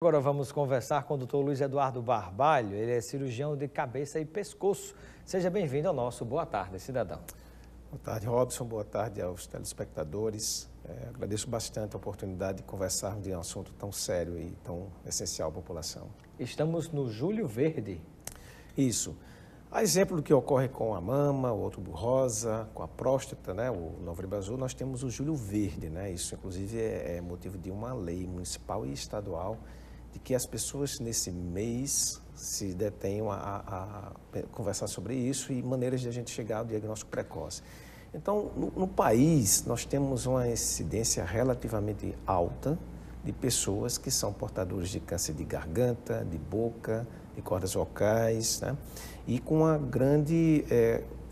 Agora vamos conversar com o Dr. Luiz Eduardo Barbalho, ele é cirurgião de cabeça e pescoço. Seja bem-vindo ao nosso Boa Tarde, cidadão. Boa tarde, Robson. Boa tarde aos telespectadores. Agradeço bastante a oportunidade de conversarmos de um assunto tão sério e tão essencial à população. Estamos no Julho Verde. Isso. A exemplo do que ocorre com a mama, o outubro rosa, com a próstata, né, o novembro azul, nós temos o Julho Verde, né? Isso, inclusive, é motivo de uma lei municipal e estadual de que as pessoas nesse mês se detenham a conversar sobre isso e maneiras de a gente chegar ao diagnóstico precoce. Então, no país, nós temos uma incidência relativamente alta de pessoas que são portadores de câncer de garganta, de boca, de cordas vocais, né? E com uma grande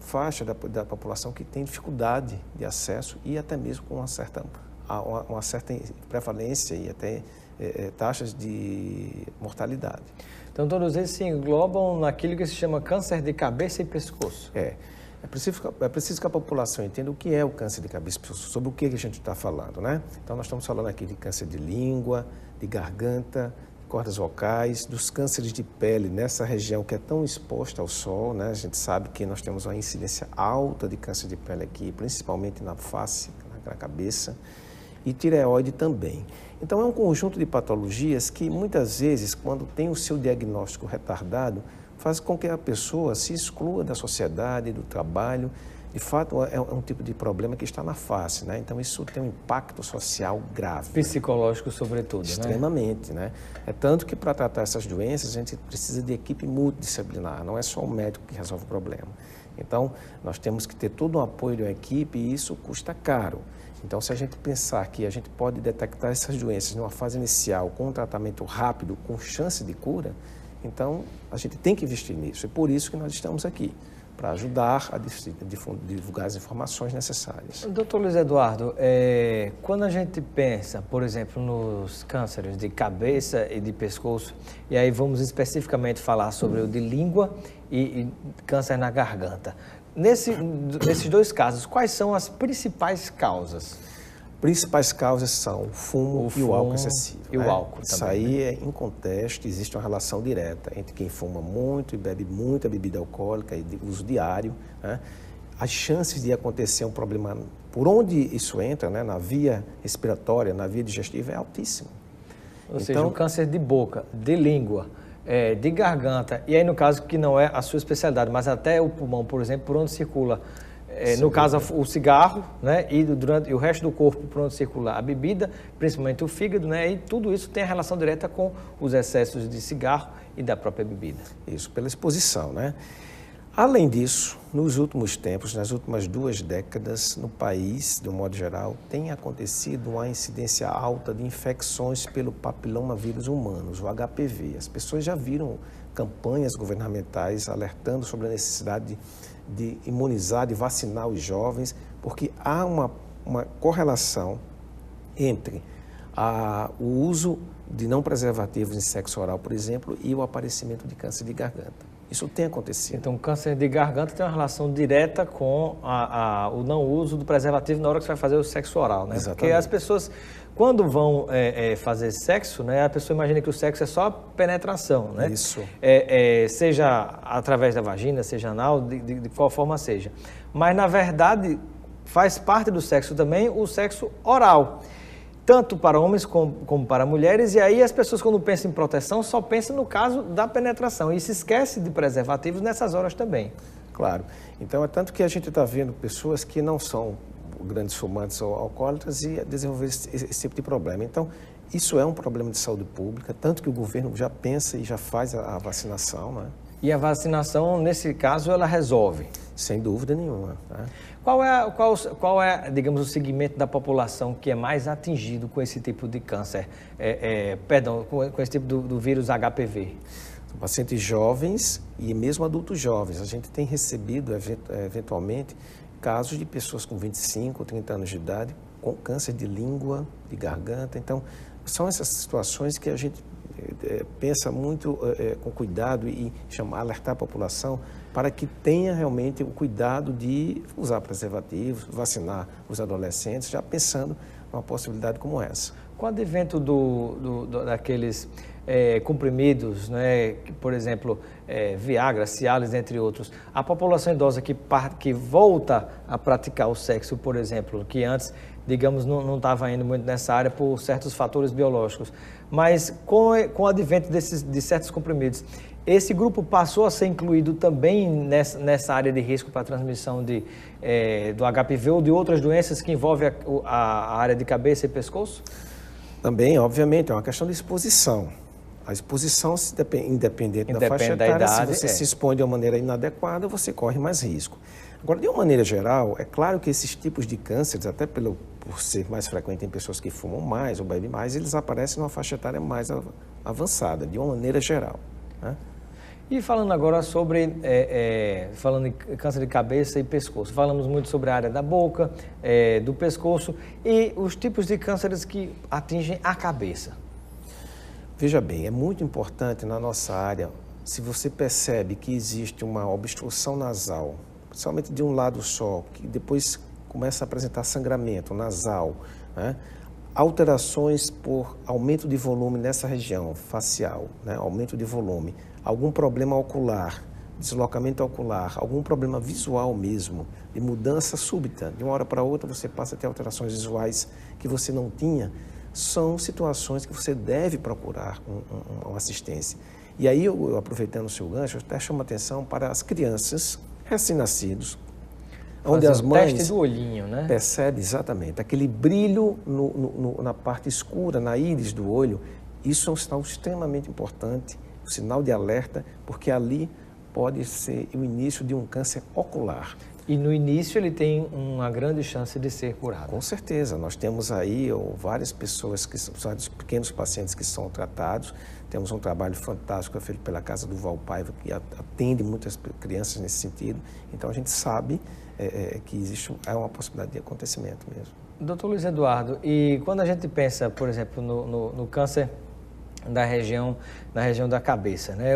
faixa da população que tem dificuldade de acesso e até mesmo com uma certa prevalência e até taxas de mortalidade. Então, todos eles se englobam naquilo que se chama câncer de cabeça e pescoço. É preciso que a população entenda o que é o câncer de cabeça e pescoço, sobre o que a gente está falando, né? Então, nós estamos falando aqui de câncer de língua, de garganta, cordas vocais, dos cânceres de pele nessa região que é tão exposta ao sol, né? A gente sabe que nós temos uma incidência alta de câncer de pele aqui, principalmente na face, na cabeça, e tireoide também. Então, é um conjunto de patologias que, muitas vezes, quando tem o seu diagnóstico retardado, faz com que a pessoa se exclua da sociedade, do trabalho. De fato, é um tipo de problema que está na face, né? Então, isso tem um impacto social grave. Psicológico, sobretudo, extremamente, né? É tanto que, para tratar essas doenças, a gente precisa de equipe multidisciplinar, não é só o médico que resolve o problema. Então, nós temos que ter todo o apoio da equipe e isso custa caro. Então, se a gente pensar que a gente pode detectar essas doenças numa fase inicial com um tratamento rápido, com chance de cura, então a gente tem que investir nisso. É por isso que nós estamos aqui, para ajudar a divulgar as informações necessárias. Doutor Luiz Eduardo, quando a gente pensa, por exemplo, nos cânceres de cabeça e de pescoço, e aí vamos especificamente falar sobre o de língua e câncer na garganta. Nesses dois casos, quais são as principais causas? Principais causas são o fumo e o álcool excessivo. E o álcool também. Isso aí é inconteste, existe uma relação direta entre quem fuma muito e bebe muita bebida alcoólica e de uso diário, né? As chances de acontecer um problema por onde isso entra, né, na via respiratória, na via digestiva, é altíssima. Ou seja, o câncer de boca, de língua, de garganta, e aí no caso que não é a sua especialidade, mas até o pulmão, por exemplo, por onde circula, no caso o cigarro, né, e o resto do corpo por onde circula a bebida, principalmente o fígado, né, e tudo isso tem a relação direta com os excessos de cigarro e da própria bebida. Isso, pela exposição, né? Além disso, nos últimos tempos, nas últimas 2 décadas, no país, de um modo geral, tem acontecido uma incidência alta de infecções pelo papilomavírus humanos, o HPV. As pessoas já viram campanhas governamentais alertando sobre a necessidade de imunizar, de vacinar os jovens, porque há uma correlação entre o uso de não preservativos em sexo oral, por exemplo, e o aparecimento de câncer de garganta. Isso tem acontecido. Então, o câncer de garganta tem uma relação direta com o não uso do preservativo na hora que você vai fazer o sexo oral, né? Exatamente. Porque as pessoas, quando vão fazer sexo, né, a pessoa imagina que o sexo é só penetração, né? Isso. Seja através da vagina, seja anal, de qual forma seja. Mas, na verdade, faz parte do sexo também o sexo oral, tanto para homens como para mulheres, e aí as pessoas, quando pensam em proteção, só pensam no caso da penetração e se esquece de preservativos nessas horas também. Claro. Então, é tanto que a gente está vendo pessoas que não são grandes fumantes ou alcoólatras e desenvolver esse tipo de problema. Então, isso é um problema de saúde pública, tanto que o governo já pensa e já faz a vacinação, né? E a vacinação, nesse caso, ela resolve? Sem dúvida nenhuma, né? Qual é, digamos, o segmento da população que é mais atingido com esse tipo de câncer? Com esse tipo do vírus HPV? São pacientes jovens e mesmo adultos jovens. A gente tem recebido, eventualmente, casos de pessoas com 25 ou 30 anos de idade com câncer de língua, de garganta. Então, são essas situações que a gente pensa muito com cuidado e alertar a população para que tenha realmente o cuidado de usar preservativos, vacinar os adolescentes, já pensando numa possibilidade como essa. Com o advento daqueles comprimidos, né, por exemplo, Viagra, Cialis, entre outros, a população idosa que volta a praticar o sexo, por exemplo, que antes, digamos, não estava indo muito nessa área por certos fatores biológicos, mas com o advento de certos comprimidos, esse grupo passou a ser incluído também nessa área de risco para a transmissão do HPV ou de outras doenças que envolvem a área de cabeça e pescoço? Também, obviamente, é uma questão de exposição. A exposição, independente da faixa etária, se você se expõe de uma maneira inadequada, você corre mais risco. Agora, de uma maneira geral, é claro que esses tipos de cânceres, até por ser mais frequente em pessoas que fumam mais ou bebem mais, eles aparecem numa faixa etária mais avançada, de uma maneira geral, né? E falando agora sobre, falando em câncer de cabeça e pescoço, falamos muito sobre a área da boca, do pescoço e os tipos de cânceres que atingem a cabeça. Veja bem, é muito importante na nossa área, se você percebe que existe uma obstrução nasal, principalmente de um lado só, que depois começa a apresentar sangramento nasal, né? Alterações por aumento de volume nessa região facial, né? Aumento de volume, algum problema ocular, deslocamento ocular, algum problema visual mesmo, de mudança súbita, de uma hora para outra você passa a ter alterações visuais que você não tinha, são situações que você deve procurar uma assistência. E aí, eu aproveitando o seu gancho, eu até chamo a atenção para as crianças recém-nascidos, onde as mães teste do olhinho, né? Percebe exatamente aquele brilho na parte escura, na íris do olho. Isso é um sinal extremamente importante, um sinal de alerta, porque ali pode ser o início de um câncer ocular. E no início ele tem uma grande chance de ser curado. Com certeza, nós temos aí várias pessoas, vários pequenos pacientes que são tratados. Temos um trabalho fantástico feito pela Casa do Valpaiva, que atende muitas crianças nesse sentido. Então a gente sabe que existe uma possibilidade de acontecimento mesmo. Doutor Luiz Eduardo, e quando a gente pensa, por exemplo, no câncer na região da cabeça, né?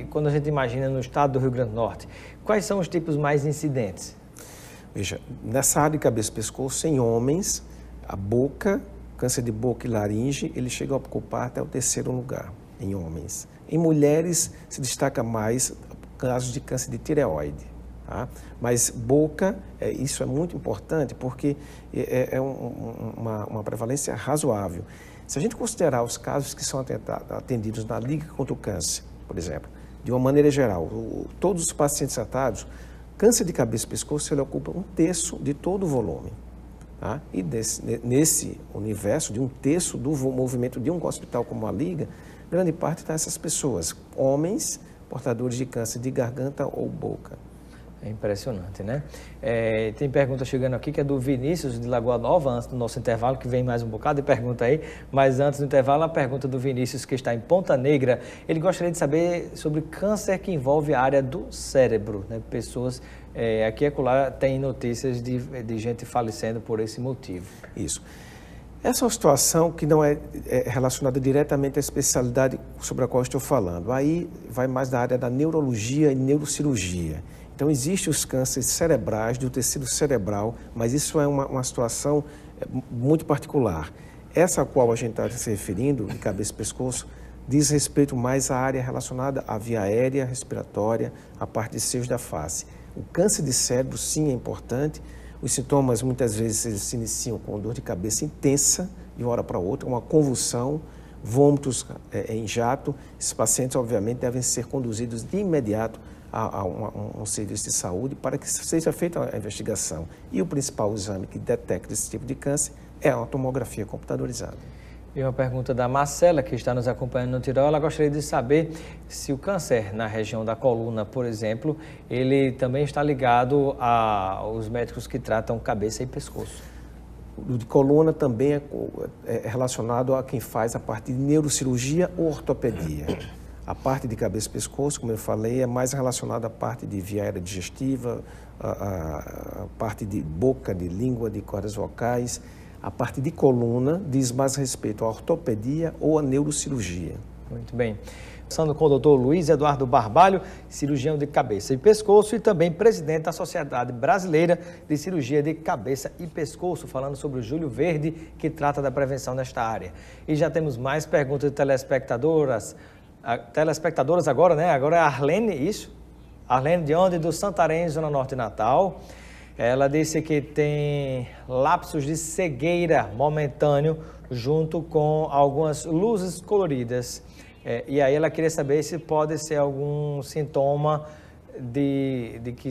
Quando a gente imagina no estado do Rio Grande do Norte, quais são os tipos mais incidentes? Veja, nessa área de cabeça e pescoço, em homens, a boca, câncer de boca e laringe, ele chega a ocupar até o 3º lugar, em homens. Em mulheres, se destaca mais casos de câncer de tireoide, tá? Mas boca, isso é muito importante porque é uma prevalência razoável. Se a gente considerar os casos que são atendidos na Liga contra o Câncer, por exemplo, de uma maneira geral, todos os pacientes tratados, câncer de cabeça e pescoço, ele ocupa 1/3 de todo o volume. Tá? E nesse universo de 1/3 do movimento de um hospital como a Liga, grande parte está essas pessoas, homens portadores de câncer de garganta ou boca. É impressionante, né? Tem pergunta chegando aqui que é do Vinícius de Lagoa Nova, antes do nosso intervalo, que vem mais um bocado de pergunta aí, mas antes do intervalo, a pergunta do Vinícius, que está em Ponta Negra, ele gostaria de saber sobre câncer que envolve a área do cérebro, né? Pessoas, aqui e acolá, tem notícias de gente falecendo por esse motivo. Isso. Essa é uma situação que não é relacionada diretamente à especialidade sobre a qual eu estou falando. Aí vai mais da área da neurologia e neurocirurgia. Então, existem os cânceres cerebrais, do tecido cerebral, mas isso é uma situação muito particular. Essa a qual a gente está se referindo, de cabeça e pescoço, diz respeito mais à área relacionada à via aérea, respiratória, à parte de seios da face. O câncer de cérebro, sim, é importante. Os sintomas, muitas vezes, eles se iniciam com dor de cabeça intensa, de uma hora para outra, uma convulsão, vômitos em jato. Esses pacientes, obviamente, devem ser conduzidos de imediato a um serviço de saúde para que seja feita a investigação. E o principal exame que detecta esse tipo de câncer é a tomografia computadorizada. E uma pergunta da Marcela, que está nos acompanhando no Tirol, ela gostaria de saber se o câncer na região da coluna, por exemplo, ele também está ligado aos médicos que tratam cabeça e pescoço. O de coluna também é relacionado a quem faz a parte de neurocirurgia ou ortopedia. A parte de cabeça e pescoço, como eu falei, é mais relacionada à parte de via aérea digestiva, a parte de boca, de língua, de cordas vocais. A parte de coluna diz mais respeito à ortopedia ou à neurocirurgia. Muito bem. Conversando com o Dr. Luiz Eduardo Barbalho, cirurgião de cabeça e pescoço e também presidente da Sociedade Brasileira de Cirurgia de Cabeça e Pescoço, falando sobre o Julho Verde, que trata da prevenção nesta área. E já temos mais perguntas de telespectadoras agora, né? Agora é a Arlene, isso? Arlene de onde? Do Santarém, Zona Norte de Natal. Ela disse que tem lapsos de cegueira momentâneo junto com algumas luzes coloridas. E aí ela queria saber se pode ser algum sintoma de que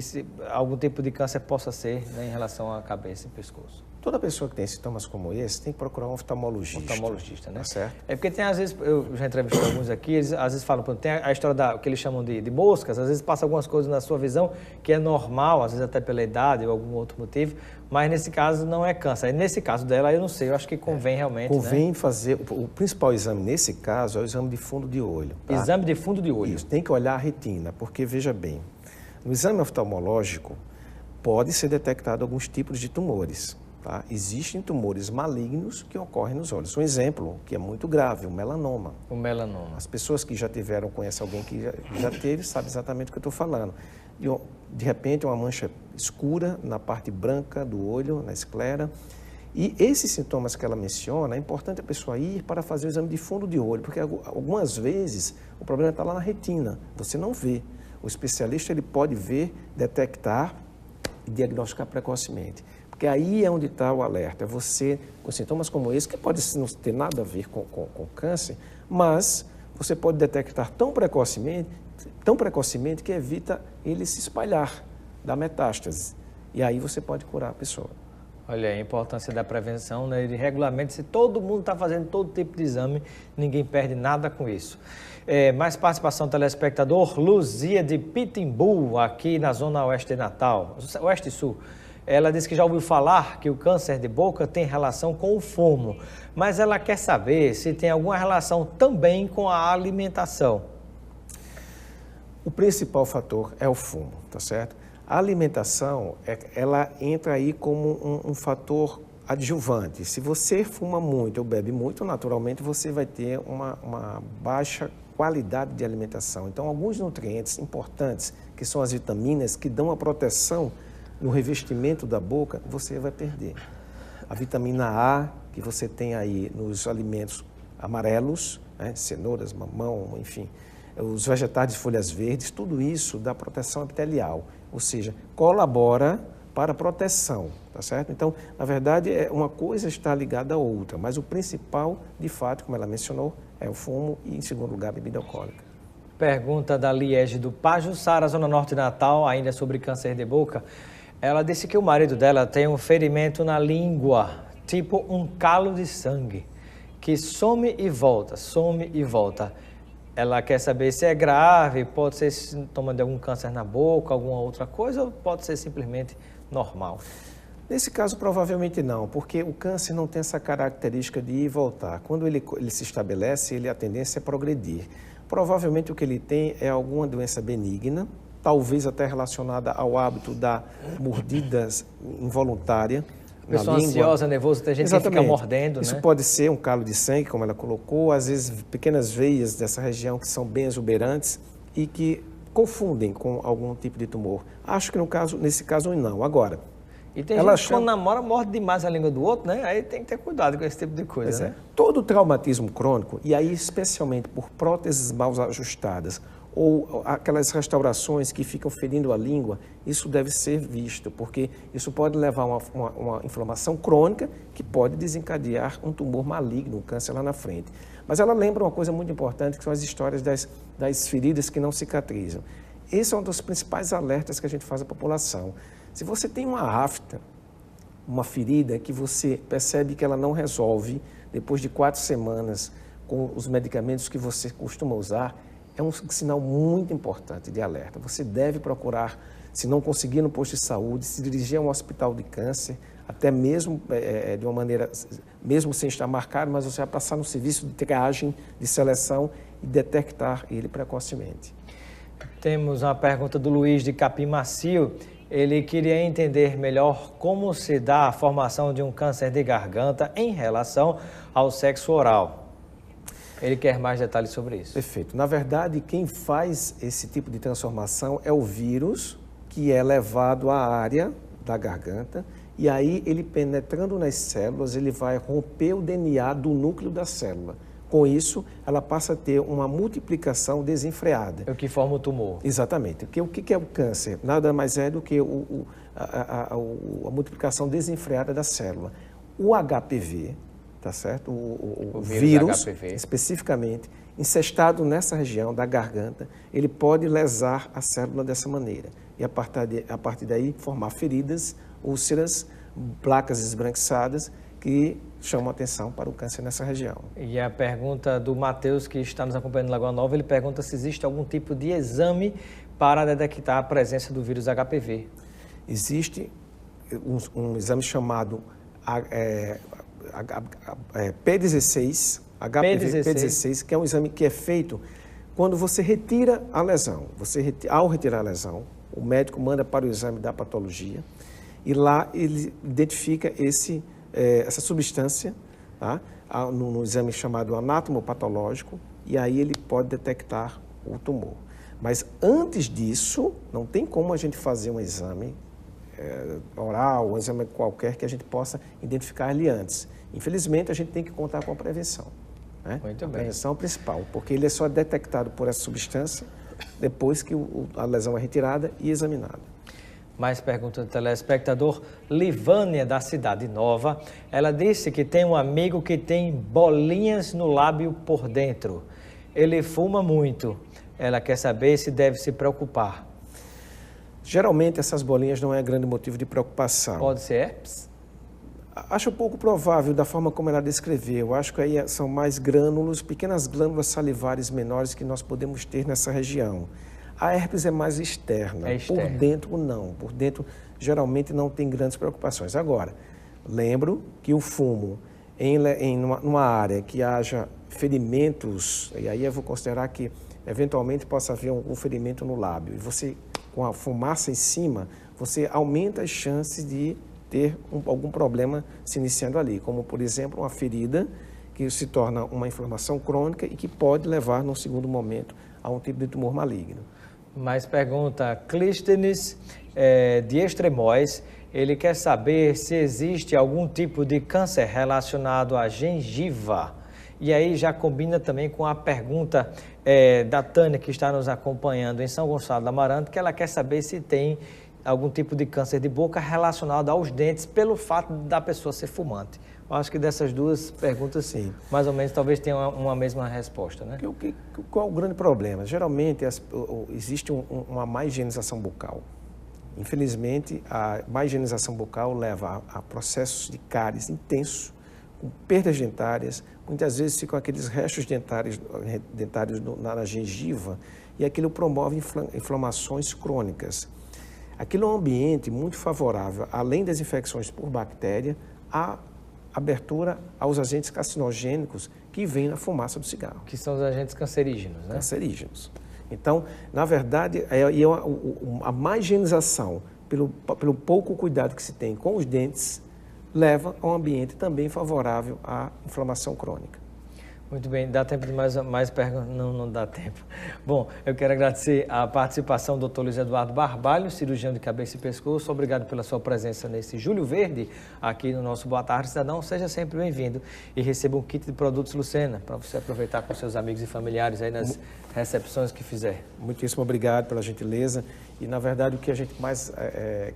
algum tipo de câncer possa ser, né, em relação à cabeça e pescoço. Toda pessoa que tem sintomas como esse tem que procurar um oftalmologista. Oftalmologista, né? Tá certo? É porque tem, às vezes, eu já entrevistei alguns aqui, eles às vezes falam, tem a história que eles chamam de moscas, às vezes passa algumas coisas na sua visão que é normal, às vezes até pela idade ou algum outro motivo, mas nesse caso não é câncer. E nesse caso dela, eu não sei, eu acho que convém realmente, Convém, né? fazer, o principal exame nesse caso é o exame de fundo de olho. Tá? Exame de fundo de olho. Isso, tem que olhar a retina, porque veja bem, no exame oftalmológico pode ser detectado alguns tipos de tumores. Tá? Existem tumores malignos que ocorrem nos olhos. Um exemplo que é muito grave, o melanoma. O melanoma. As pessoas que já tiveram, conhecem alguém que já teve, sabem exatamente o que eu estou falando. De repente, uma mancha escura na parte branca do olho, na esclera. E esses sintomas que ela menciona, é importante a pessoa ir para fazer o exame de fundo de olho, porque algumas vezes o problema está lá na retina, você não vê. O especialista ele pode ver, detectar e diagnosticar precocemente. Porque aí é onde está o alerta. É você, com sintomas como esse, que pode não ter nada a ver com câncer, mas você pode detectar tão precocemente que evita ele se espalhar, da metástase. E aí você pode curar a pessoa. Olha aí a importância da prevenção, né? De regulamento, se todo mundo está fazendo todo tipo de exame, ninguém perde nada com isso. Mais participação telespectador, Luzia de Pitimbu, aqui na Zona Oeste de Natal, Oeste e Sul. Ela disse que já ouviu falar que o câncer de boca tem relação com o fumo, mas ela quer saber se tem alguma relação também com a alimentação. O principal fator é o fumo, tá certo? A alimentação, ela entra aí como um fator adjuvante. Se você fuma muito ou bebe muito, naturalmente você vai ter uma baixa qualidade de alimentação. Então, alguns nutrientes importantes, que são as vitaminas, que dão a proteção no revestimento da boca, você vai perder. A vitamina A, que você tem aí nos alimentos amarelos, né, cenouras, mamão, enfim, os vegetais de folhas verdes, tudo isso dá proteção epitelial, ou seja, colabora para a proteção, tá certo? Então, na verdade, uma coisa está ligada à outra, mas o principal, de fato, como ela mencionou, é o fumo e, em segundo lugar, a bebida alcoólica. Pergunta da Liege do Pajuçara, Zona Norte de Natal, ainda sobre câncer de boca. Ela disse que o marido dela tem um ferimento na língua, tipo um calo de sangue, que some e volta, some e volta. Ela quer saber se é grave, pode ser sintoma de algum câncer na boca, alguma outra coisa, ou pode ser simplesmente normal? Nesse caso, provavelmente não, porque o câncer não tem essa característica de ir e voltar. Quando ele se estabelece, a tendência é progredir. Provavelmente o que ele tem é alguma doença benigna, talvez até relacionada ao hábito da mordida involuntária. Pessoa ansiosa, nervosa, tem gente que fica mordendo, Isso né? pode ser um calo de sangue, como ela colocou, às vezes pequenas veias dessa região que são bem exuberantes e que confundem com algum tipo de tumor. Acho que nesse caso não. Agora, e tem gente que quando namora morde demais a língua do outro, né? Aí tem que ter cuidado com esse tipo de coisa, né? Todo traumatismo crônico, e aí especialmente por próteses mal ajustadas, ou aquelas restaurações que ficam ferindo a língua, isso deve ser visto, porque isso pode levar a uma inflamação crônica que pode desencadear um tumor maligno, um câncer lá na frente. Mas ela lembra uma coisa muito importante, que são as histórias das feridas que não cicatrizam. Esse é um dos principais alertas que a gente faz à população. Se você tem uma afta, uma ferida que você percebe que ela não resolve, depois de 4 semanas, com os medicamentos que você costuma usar, é um sinal muito importante de alerta. Você deve procurar, se não conseguir no posto de saúde, se dirigir a um hospital de câncer, até mesmo de uma maneira, mesmo sem estar marcado, mas você vai passar no serviço de triagem, de seleção e detectar ele precocemente. Temos uma pergunta do Luiz de Capim Macio. Ele queria entender melhor como se dá a formação de um câncer de garganta em relação ao sexo oral. Ele quer mais detalhes sobre isso. Perfeito. Na verdade, quem faz esse tipo de transformação é o vírus, que é levado à área da garganta, e aí ele penetrando nas células, ele vai romper o DNA do núcleo da célula. Com isso, ela passa a ter uma multiplicação desenfreada. É o que forma o tumor. Exatamente. Porque o que é o câncer? Nada mais é do que a multiplicação desenfreada da célula. O HPV, tá certo? O vírus HPV, especificamente, incestado nessa região da garganta, ele pode lesar a célula dessa maneira. E a partir daí formar feridas, úlceras, placas esbranquiçadas, que chamam atenção para o câncer nessa região. E a pergunta do Matheus, que está nos acompanhando em Lagoa Nova, ele pergunta se existe algum tipo de exame para detectar a presença do vírus HPV. Existe um exame chamado P16, HPV-P16, que é um exame que é feito quando você retira a lesão. Ao retirar a lesão, o médico manda para o exame da patologia e lá ele identifica essa substância, tá? No exame chamado anatomopatológico, e aí ele pode detectar o tumor. Mas antes disso, não tem como a gente fazer um exame oral, um exame qualquer que a gente possa identificar ele antes. Infelizmente, a gente tem que contar com a prevenção. Né? Muito bem. A prevenção é o principal, porque ele é só detectado por essa substância depois que a lesão é retirada e examinada. Mais pergunta do telespectador. Livânia, da Cidade Nova, ela disse que tem um amigo que tem bolinhas no lábio por dentro. Ele fuma muito. Ela quer saber se deve se preocupar. Geralmente, essas bolinhas não é grande motivo de preocupação. Pode ser herpes? Acho pouco provável da forma como ela descreveu. Acho que aí são mais grânulos, pequenas glândulas salivares menores que nós podemos ter nessa região. A herpes é mais externa, por dentro não. Por dentro, geralmente, não tem grandes preocupações. Agora, lembro que o fumo numa área que haja ferimentos, e aí eu vou considerar que, eventualmente, possa haver um ferimento no lábio, e você, com a fumaça em cima, você aumenta as chances de ter algum problema se iniciando ali, como, por exemplo, uma ferida que se torna uma inflamação crônica e que pode levar, num segundo momento, a um tipo de tumor maligno. Mais pergunta, Clístenes de Extremóis, ele quer saber se existe algum tipo de câncer relacionado à gengiva. E aí já combina também com a pergunta da Tânia, que está nos acompanhando em São Gonçalo do Amarante, que ela quer saber se tem algum tipo de câncer de boca relacionado aos dentes pelo fato da pessoa ser fumante. Eu acho que dessas duas perguntas, sim, mais ou menos, talvez tenha uma mesma resposta, né? Qual o grande problema? Geralmente, existe uma má higienização bucal. Infelizmente, a má higienização bucal leva a processos de cáries intensos, com perdas dentárias, muitas vezes ficam aqueles restos dentários na gengiva, e aquilo promove inflamações crônicas. Aquilo é um ambiente muito favorável, além das infecções por bactéria, à abertura aos agentes carcinogênicos que vêm na fumaça do cigarro. Que são os agentes cancerígenos, né? Cancerígenos. Então, na verdade, a má higienização, pelo pouco cuidado que se tem com os dentes, leva a um ambiente também favorável à inflamação crônica. Muito bem, dá tempo de mais perguntas? Não dá tempo. Bom, eu quero agradecer a participação do Dr. Luiz Eduardo Barbalho, cirurgião de cabeça e pescoço. Obrigado pela sua presença nesse Julho Verde, aqui no nosso Boa Tarde, Cidadão. Seja sempre bem-vindo e receba um kit de produtos Lucena, para você aproveitar com seus amigos e familiares aí nas recepções que fizer. Muitíssimo obrigado pela gentileza. E, na verdade, o que a gente mais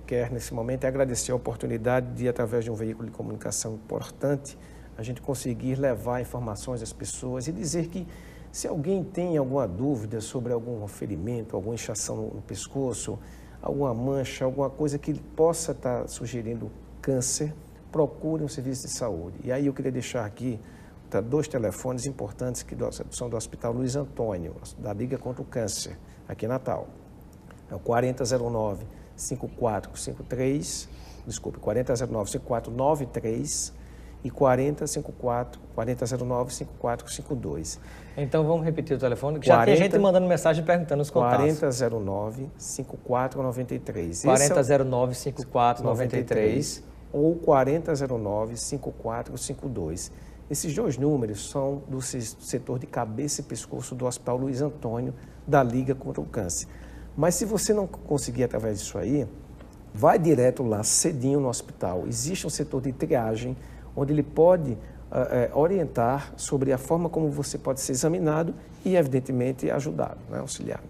quer nesse momento é agradecer a oportunidade de, através de um veículo de comunicação importante, a gente conseguir levar informações às pessoas e dizer que se alguém tem alguma dúvida sobre algum ferimento, alguma inchação no pescoço, alguma mancha, alguma coisa que possa estar sugerindo câncer, procure um serviço de saúde. E aí eu queria deixar aqui dois telefones importantes que são do Hospital Luiz Antônio, da Liga contra o Câncer, aqui em Natal. É o 4009-5453, desculpe, 4009-5493, e 4009-5452. Então, vamos repetir o telefone, que já tem gente mandando mensagem perguntando os contatos. 4009-5493. 4009-5493. Ou 4009-5452. Esses 2 números são do setor de cabeça e pescoço do Hospital Luiz Antônio, da Liga contra o Câncer. Mas se você não conseguir através disso aí, vai direto lá, cedinho no hospital. Existe um setor de triagem, onde ele pode orientar sobre a forma como você pode ser examinado e, evidentemente, ajudado, né, auxiliado.